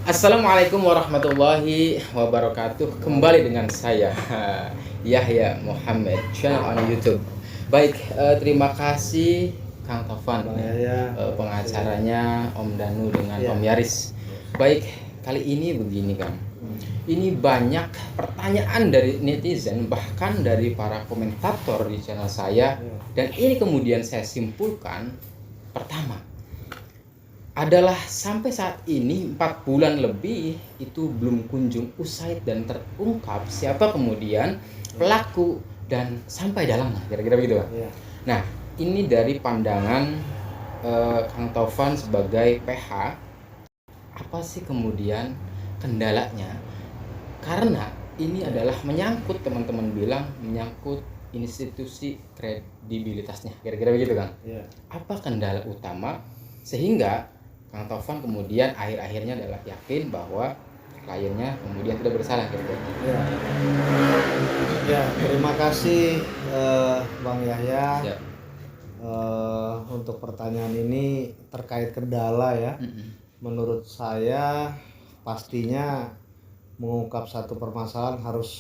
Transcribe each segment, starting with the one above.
Assalamualaikum warahmatallahi wabarakatuh. Kembali dengan saya Yahya Muhammad, channel on YouTube. Baik, terima kasih Kang Taufan, Bang Yaya, pengacaranya Om Danu dengan ya. Om Yaris. Baik, kali ini begini Kang. Ini banyak pertanyaan dari netizen, bahkan dari para komentator di channel saya. Dan ini kemudian saya simpulkan. Pertama, adalah sampai saat ini 4 bulan lebih itu belum kunjung usai dan terungkap siapa kemudian pelaku dan sampai dalangnya, kira-kira begitu Pak. Ya. Nah, ini dari pandangan Kang Taufan sebagai PH, apa sih kemudian kendalanya? Karena ini adalah menyangkut, teman-teman bilang menyangkut institusi kredibilitasnya, kira-kira begitu Kang. Ya. Apa kendala utama sehingga Kang Taufan kemudian akhir-akhirnya adalah yakin bahwa kliennya kemudian tidak bersalah, kira-kira? Ya, terima kasih Bang Yahya. Siap. Untuk pertanyaan ini terkait kendala ya. Menurut saya pastinya mengungkap satu permasalahan harus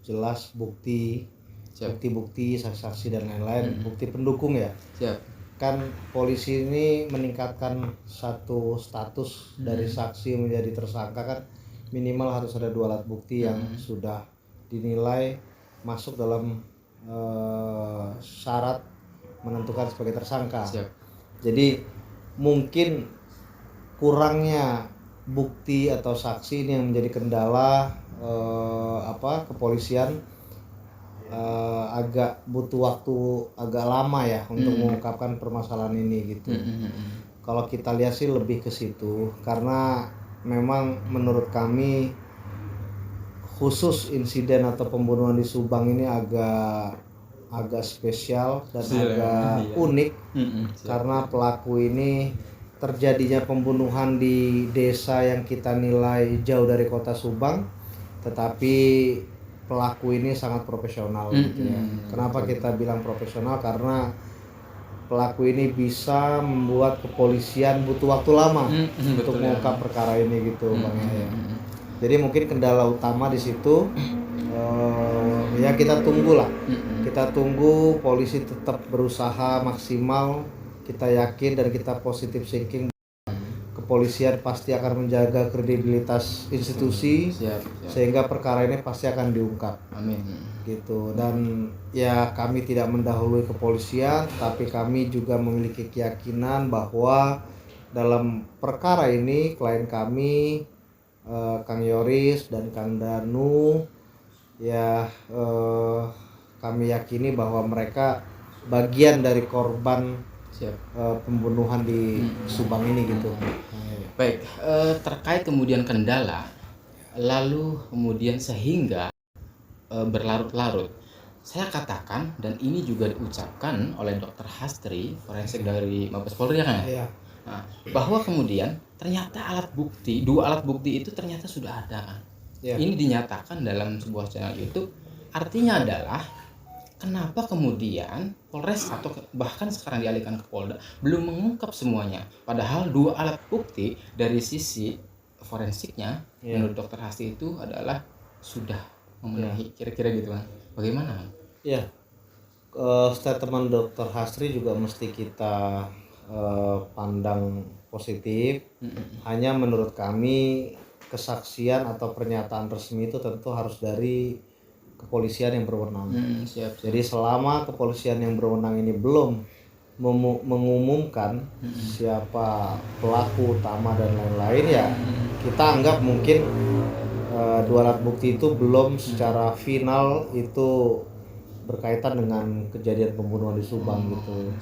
jelas bukti, Siap. bukti-bukti, saksi-saksi dan lain-lain, bukti pendukung ya. Siap. Kan polisi ini meningkatkan satu status dari saksi menjadi tersangka, kan minimal harus ada 2 alat bukti yang sudah dinilai masuk dalam syarat menentukan sebagai tersangka. Siap. Jadi mungkin kurangnya bukti atau saksi ini yang menjadi kendala kepolisian agak butuh waktu agak lama ya untuk mengungkapkan permasalahan ini gitu. Kalau kita lihat sih lebih ke situ, karena memang menurut kami khusus insiden atau pembunuhan di Subang ini agak spesial dan agak unik. Karena pelaku ini terjadinya pembunuhan di desa yang kita nilai jauh dari kota Subang, tetapi pelaku ini sangat profesional gitu ya. Kenapa kita bilang profesional? Karena pelaku ini bisa membuat kepolisian butuh waktu lama untuk mengungkap perkara ini gitu Bang Yaya. Jadi mungkin kendala utama di situ ya kita tunggulah. Kita tunggu polisi tetap berusaha maksimal. Kita yakin dan kita positive thinking kepolisian pasti akan menjaga kredibilitas institusi. Siap. Sehingga perkara ini pasti akan diungkap. Amin. Gitu. Dan ya kami tidak mendahului kepolisian, tapi kami juga memiliki keyakinan bahwa dalam perkara ini klien kami Kang Yoris dan Kang Danu ya kami yakini bahwa mereka bagian dari korban pembunuhan di Subang ini gitu. Baik, terkait kemudian kendala, lalu kemudian sehingga berlarut-larut, saya katakan dan ini juga diucapkan oleh Dr. Hastri, forensik dari Mabes Polri ya kan? Iya. Nah, bahwa kemudian ternyata dua alat bukti itu ternyata sudah ada kan? Ya. Ini dinyatakan dalam sebuah channel YouTube. Artinya adalah kenapa kemudian Polres atau bahkan sekarang dialihkan ke Polda belum mengungkap semuanya, padahal 2 alat bukti dari sisi forensiknya menurut Dr. Hasti itu adalah sudah memenuhi, kira-kira gitu kan? Bagaimana? Ya, statement Dr. Hastri juga mesti kita pandang positif. Hanya menurut kami kesaksian atau pernyataan resmi itu tentu harus dari kepolisian yang berwenang. Siap. Jadi selama kepolisian yang berwenang ini belum mengumumkan siapa pelaku utama dan lain-lain ya kita anggap mungkin 2 alat bukti itu belum secara final itu berkaitan dengan kejadian pembunuhan di Subang gitu.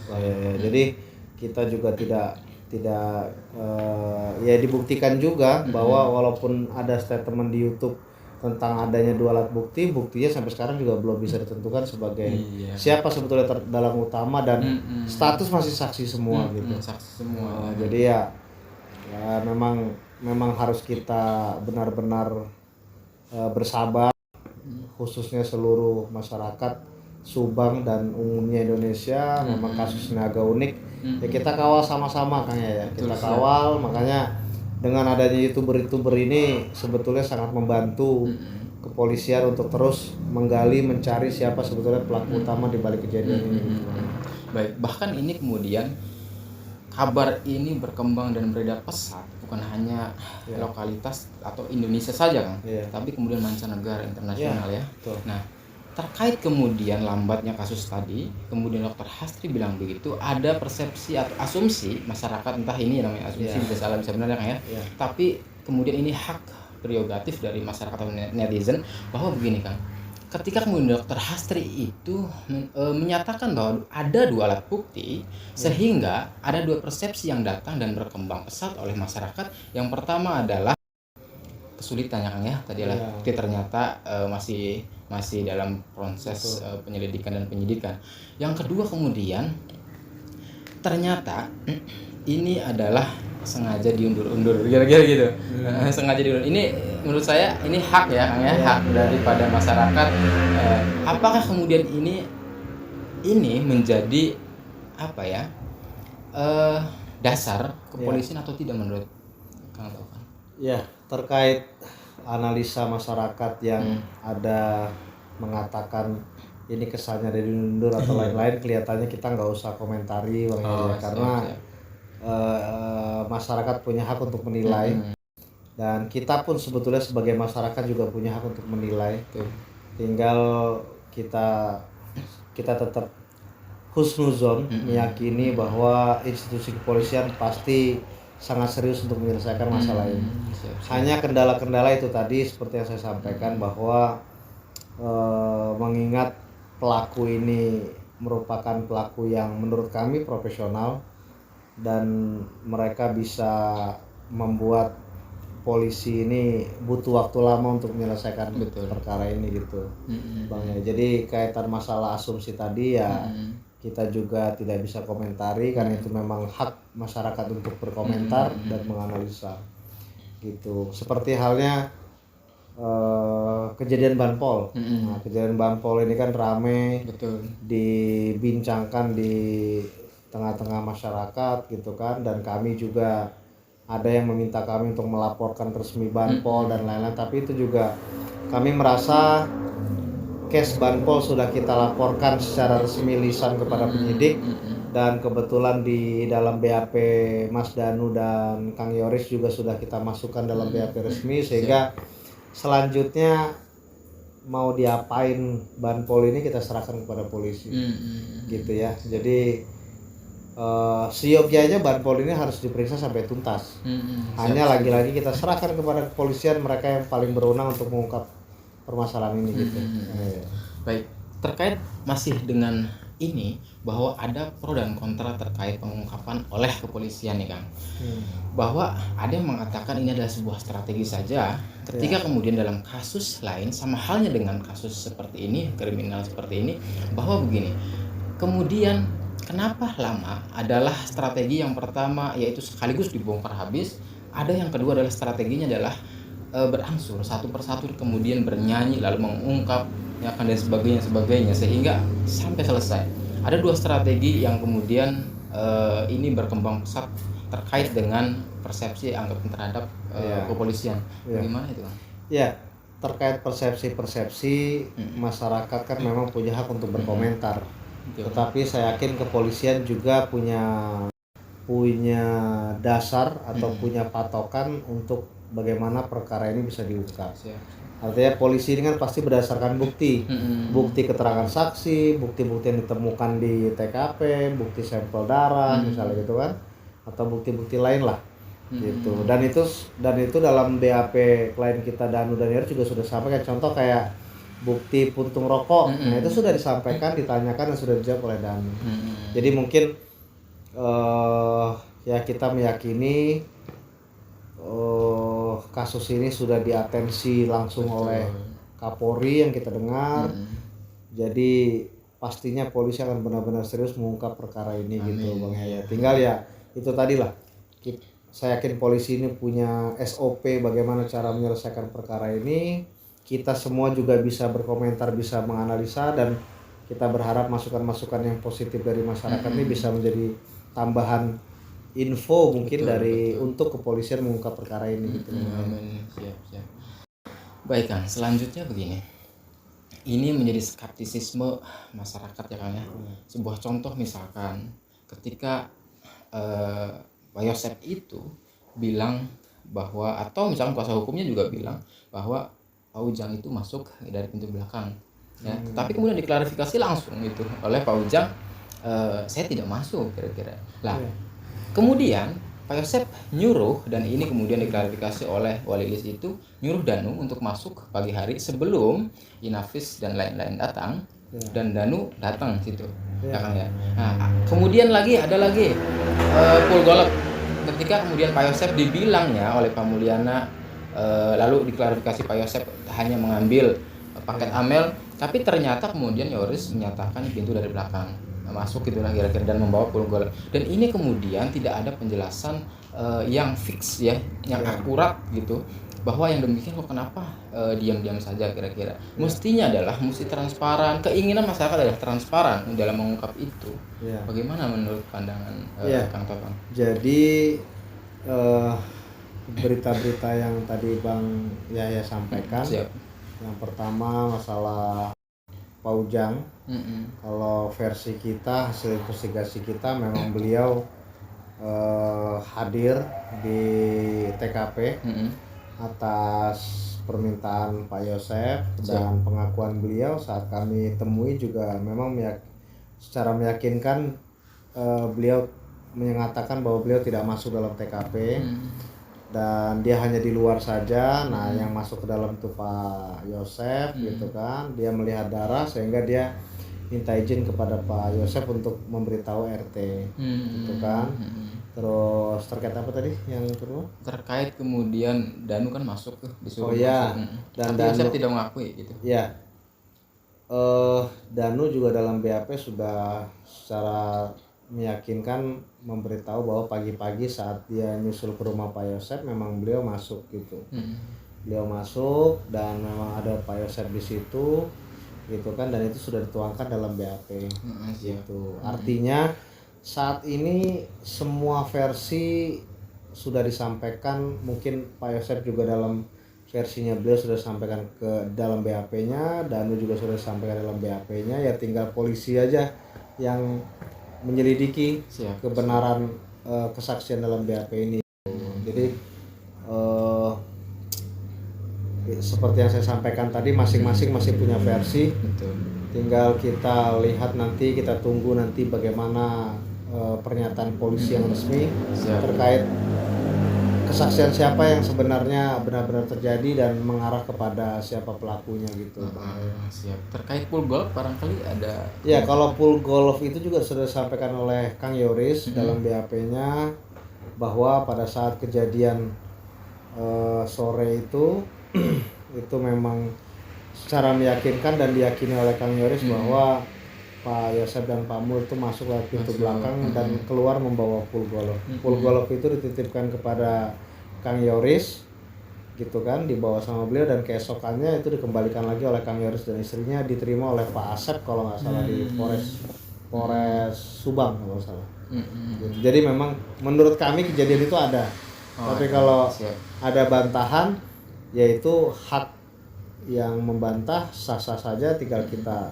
Jadi kita juga tidak ya dibuktikan juga bahwa walaupun ada statement di YouTube tentang adanya 2 alat bukti, buktinya sampai sekarang juga belum bisa ditentukan sebagai siapa sebetulnya dalang utama dan status masih saksi semua gitu. Saksi semua. Jadi ya memang harus kita benar-benar bersabar, khususnya seluruh masyarakat Subang dan umumnya Indonesia. Memang kasusnya agak unik. Ya kita kawal sama-sama Kang ya. Kita kawal, makanya dengan adanya youtuber ini sebetulnya sangat membantu kepolisian untuk terus menggali, mencari siapa sebetulnya pelaku utama di balik kejadian ini. Baik, bahkan ini kemudian kabar ini berkembang dan beredar pesat bukan hanya lokalitas atau Indonesia saja, Kang, tapi kemudian mancanegara, internasional ya. Betul. Nah, terkait kemudian lambatnya kasus tadi, kemudian Dr. Hastri bilang begitu, ada persepsi atau asumsi masyarakat, entah ini namanya asumsi, bisa salah bisa benar ya, Kang ya. Tapi kemudian ini hak prerogatif dari masyarakat atau netizen bahwa begini, Kang. Ketika kemudian Dr. Hastri itu menyatakan bahwa ada 2 alat bukti, sehingga ada 2 persepsi yang datang dan berkembang pesat oleh masyarakat. Yang pertama adalah kesulitan ya, Kang ya. Tadi adalah bukti ternyata masih dalam proses penyelidikan dan penyidikan. Yang kedua kemudian ternyata ini adalah sengaja diundur-undur, kira-kira gitu. Sengaja diundur. Ini menurut saya ini hak ya, Kang ya, hak daripada masyarakat. Apakah kemudian ini menjadi apa ya? Dasar kepolisian atau tidak menurut Kang Taufan? Ya, terkait analisa masyarakat yang ada mengatakan ini kesannya dari diundur atau lain-lain, kelihatannya kita nggak usah komentari, Bang, karena masyarakat punya hak untuk menilai, dan kita pun sebetulnya sebagai masyarakat juga punya hak untuk menilai. Tinggal kita tetap husnuzon, meyakini bahwa institusi kepolisian pasti sangat serius untuk menyelesaikan masalah ini. Hanya kendala-kendala itu tadi seperti yang saya sampaikan, bahwa mengingat pelaku ini merupakan pelaku yang menurut kami profesional dan mereka bisa membuat polisi ini butuh waktu lama untuk menyelesaikan perkara ini gitu, Bang ya. Jadi kaitan masalah asumsi tadi ya kita juga tidak bisa komentari karena itu memang hak masyarakat untuk berkomentar dan menganalisa gitu. Seperti halnya kejadian Banpol. Nah, kejadian Banpol ini kan rame, dibincangkan di tengah-tengah masyarakat gitu kan, dan kami juga ada yang meminta kami untuk melaporkan resmi Banpol dan lain-lain, tapi itu juga kami merasa case Banpol sudah kita laporkan secara resmi lisan kepada penyidik, dan kebetulan di dalam BAP Mas Danu dan Kang Yoris juga sudah kita masukkan dalam BAP resmi, sehingga selanjutnya mau diapain Banpol ini kita serahkan kepada polisi gitu ya. Jadi seyogyanya Banpol ini harus diperiksa sampai tuntas. Hanya lagi-lagi kita serahkan kepada kepolisian, mereka yang paling berwenang untuk mengungkap permasalahan ini gitu. Baik, terkait masih dengan ini bahwa ada pro dan kontra terkait pengungkapan oleh kepolisian nih, Kang. Bahwa ada yang mengatakan ini adalah sebuah strategi saja, ketika kemudian dalam kasus lain sama halnya dengan kasus seperti ini, kriminal seperti ini, bahwa begini, kemudian kenapa lama adalah strategi yang pertama yaitu sekaligus dibongkar habis, ada yang kedua adalah strateginya adalah berangsur satu persatu kemudian bernyanyi lalu mengungkap ya kan dan sebagainya sehingga sampai selesai. Ada 2 strategi yang kemudian ini berkembang pesat terkait dengan persepsi anggapan terhadap kepolisian. Bagaimana itu, Bang? Ya, terkait persepsi masyarakat kan memang punya hak untuk berkomentar. Tetapi saya yakin kepolisian juga punya dasar atau punya patokan untuk bagaimana perkara ini bisa diungkap. Artinya polisi ini kan pasti berdasarkan bukti, bukti keterangan saksi, bukti-bukti yang ditemukan di TKP, bukti sampel darah misalnya gitu kan, atau bukti-bukti lain lah gitu. Dan itu dalam BAP klien kita Danu dan Yoris juga sudah sampaikan, contoh kayak bukti puntung rokok, nah itu sudah disampaikan, ditanyakan dan sudah dijawab oleh Danu. Jadi mungkin ya kita meyakini kasus ini sudah diatensi langsung oleh Kapolri yang kita dengar. Jadi pastinya polisi akan benar-benar serius mengungkap perkara ini. Gitu Bang ya. Tinggal ya itu tadilah, saya yakin polisi ini punya SOP bagaimana cara menyelesaikan perkara ini. Kita semua juga bisa berkomentar, bisa menganalisa, dan kita berharap masukan-masukan yang positif dari masyarakat ini bisa menjadi tambahan info mungkin Betul, dari betul. untuk kepolisian mengungkap perkara ini gitu. Amin. Siap. Baik Kang, selanjutnya begini. Ini menjadi skeptisisme masyarakat ya Kang ya. Sebuah contoh misalkan ketika Pak Yosep itu bilang bahwa, atau misalkan kuasa hukumnya juga bilang bahwa Pak Ujang itu masuk dari pintu belakang ya. Tapi kemudian diklarifikasi langsung gitu oleh Pak Ujang, saya tidak masuk kira-kira. Lah, kemudian Pak Yosep nyuruh, dan ini kemudian diklarifikasi oleh Wali Lis itu, nyuruh Danu untuk masuk pagi hari sebelum Inafis dan lain-lain datang, dan Danu datang situ. Ya kan ya. Nah, kemudian ada lagi Pulgolok, ketika kemudian Pak Yosep dibilang ya oleh Pak Mulyana, lalu diklarifikasi Pak Yosep hanya mengambil paket Amel, tapi ternyata kemudian Yoris menyatakan pintu dari belakang masuk gitulah kira-kira, dan membawa Pulgolok. Dan ini kemudian tidak ada penjelasan yang fix ya, yang akurat gitu, bahwa yang demikian kok kenapa diam-diam saja kira-kira. Mestinya mesti transparan. Keinginan masyarakat adalah transparan dalam mengungkap itu. Bagaimana menurut pandangan Kang Topan? Jadi berita-berita yang tadi Bang Yahya sampaikan, yang pertama masalah Pak Ujang. Kalau versi kita, hasil investigasi kita, memang beliau hadir di TKP atas permintaan Pak Yosep, dan pengakuan beliau saat kami temui juga memang secara meyakinkan beliau mengatakan bahwa beliau tidak masuk dalam TKP dan dia hanya di luar saja. Nah, yang masuk ke dalam itu Pak Yosep gitu kan. Dia melihat darah sehingga dia minta izin kepada Pak Yosep untuk memberitahu RT gitu kan. Terus terkait apa tadi yang kedua? Terkait kemudian Danu kan masuk tuh disuruh masuk. Dan tapi Yosep tidak mengakui gitu. Ya. Danu juga dalam BAP sudah secara meyakinkan memberitahu bahwa pagi-pagi saat dia nyusul ke rumah Pak Yosep memang beliau masuk gitu. Beliau masuk dan memang ada Pak Yosep di situ gitu kan, dan itu sudah dituangkan dalam BAP gitu. Artinya saat ini semua versi sudah disampaikan, mungkin Pak Yosep juga dalam versinya beliau sudah sampaikan ke dalam BAP-nya, Danu juga sudah sampaikan dalam BAP-nya, ya tinggal polisi aja yang menyelidiki kebenaran kesaksian dalam BAP ini. Jadi seperti yang saya sampaikan tadi, masing-masing masih punya versi. Tinggal kita lihat nanti, kita tunggu nanti bagaimana pernyataan polisi yang resmi terkait kesaksian siapa yang sebenarnya benar-benar terjadi dan mengarah kepada siapa pelakunya gitu. Terkait pool golf barangkali ada. Ya, kalau pool golf itu juga sudah disampaikan oleh Kang Yoris dalam BAP-nya bahwa pada saat kejadian sore itu itu memang secara meyakinkan dan diyakini oleh Kang Yoris bahwa Pak Yosep dan Pak Mul itu masuk lewat pintu belakang dan keluar membawa pool golf. Pool golf itu dititipkan kepada Kang Yoris gitu kan, dibawa sama beliau, dan keesokannya itu dikembalikan lagi oleh Kang Yoris dan istrinya, diterima oleh Pak Asep kalau nggak salah di Polres Subang kalau salah. Jadi memang menurut kami kejadian itu ada. Tapi kalau ada bantahan, yaitu hak yang membantah sah-sah saja, tinggal kita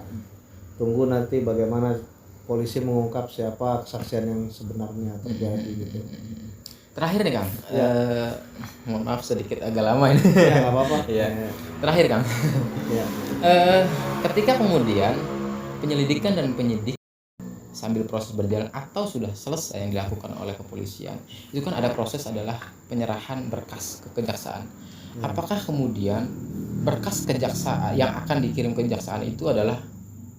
tunggu nanti bagaimana polisi mengungkap siapa kesaksian yang sebenarnya terjadi gitu. Terakhir nih Kang, mohon maaf sedikit agak lama ini. Ya nggak apa-apa. Terakhir Kang, ketika kemudian penyelidikan dan penyidik sambil proses berjalan atau sudah selesai yang dilakukan oleh kepolisian, itu kan ada proses adalah penyerahan berkas ke kejaksaan. Apakah kemudian berkas kejaksaan yang akan dikirim ke kejaksaan itu adalah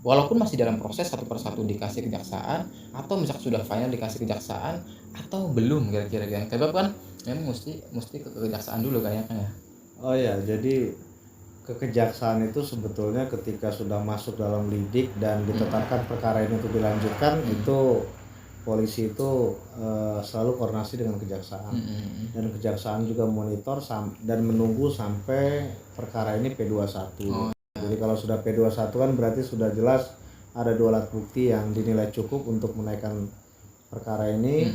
walaupun masih dalam proses satu persatu dikasih kejaksaan, atau misalkan sudah final dikasih kejaksaan atau belum kira-kira yang sebab kan memang mesti ke kejaksaan dulu kayaknya kan ya. Oh ya, jadi ke kejaksaan itu sebetulnya ketika sudah masuk dalam lidik dan ditetapkan perkara ini untuk dilanjutkan, itu polisi itu selalu koordinasi dengan kejaksaan. Dan kejaksaan juga monitor dan menunggu sampai perkara ini P21. Jadi kalau sudah P21 kan berarti sudah jelas ada 2 alat bukti yang dinilai cukup untuk menaikkan perkara ini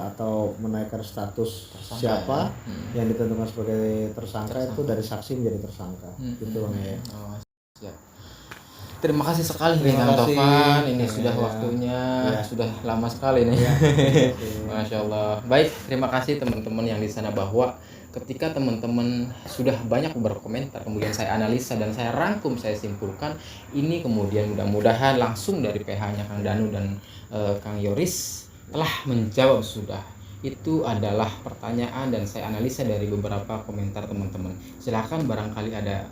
atau menaikkan status siapa yang ditentukan sebagai tersangka itu dari saksi menjadi tersangka gitu Bang ya. Oh, siap. Terima kasih sekali nih Terima Kang kasih. Tovan, ini Ya, sudah ya. waktunya, Ya. sudah lama sekali nih. Ya. Masya Allah. Baik, terima kasih teman-teman yang di sana, bahwa ketika teman-teman sudah banyak berkomentar, kemudian saya analisa dan saya rangkum, saya simpulkan, ini kemudian mudah-mudahan langsung dari PH-nya Kang Danu dan Kang Yoris telah menjawab sudah. Itu adalah pertanyaan dan saya analisa dari beberapa komentar teman-teman. Silakan barangkali ada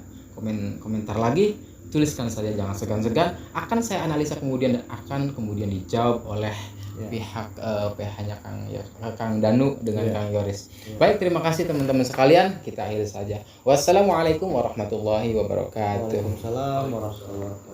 komentar lagi, tuliskan saja, jangan segan-segan, akan saya analisa kemudian dan akan kemudian dijawab oleh pihak PH-nya Kang Danu dengan Kang Yoris. Baik, terima kasih teman-teman sekalian, kita akhiri saja. Wassalamualaikum warahmatullahi wabarakatuh. Waalaikumsalam warahmatullahi wabarakatuh.